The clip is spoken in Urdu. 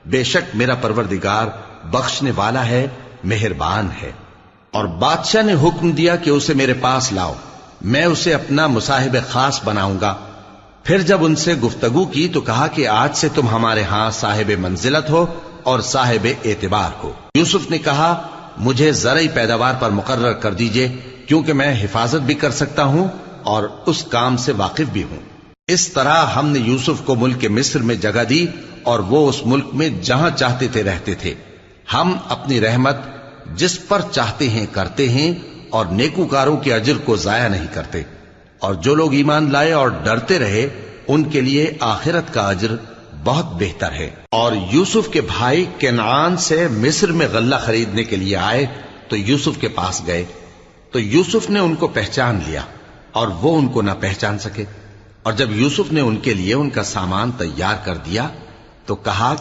بے شک میرا پروردگار بخشنے والا ہے، مہربان ہے۔ اور بادشاہ نے حکم دیا کہ اسے میرے پاس لاؤ، میں اسے اپنا مصاحب خاص بناؤں گا۔ پھر جب ان سے گفتگو کی تو کہا کہ آج سے تم ہمارے ہاں صاحب منزلت ہو اور صاحب اعتبار ہو۔ یوسف نے کہا مجھے زرعی پیداوار پر مقرر کر دیجئے، کیونکہ میں حفاظت بھی کر سکتا ہوں اور اس کام سے واقف بھی ہوں۔ اس طرح ہم نے یوسف کو ملک مصر میں جگہ دی اور وہ اس ملک میں جہاں چاہتے تھے رہتے تھے۔ ہم اپنی رحمت جس پر چاہتے ہیں کرتے ہیں اور نیکوکاروں کے اجر کو ضائع نہیں کرتے، اور جو لوگ ایمان لائے اور ڈرتے رہے ان کے لیے آخرت کا اجر بہت بہتر ہے۔ اور یوسف کے بھائی کنعان سے مصر میں غلہ خریدنے کے لیے آئے تو یوسف کے پاس گئے، تو یوسف نے ان کو پہچان لیا اور وہ ان کو نہ پہچان سکے۔ اور جب یوسف نے ان کے لیے ان کا سامان تیار کر دیا تو کہا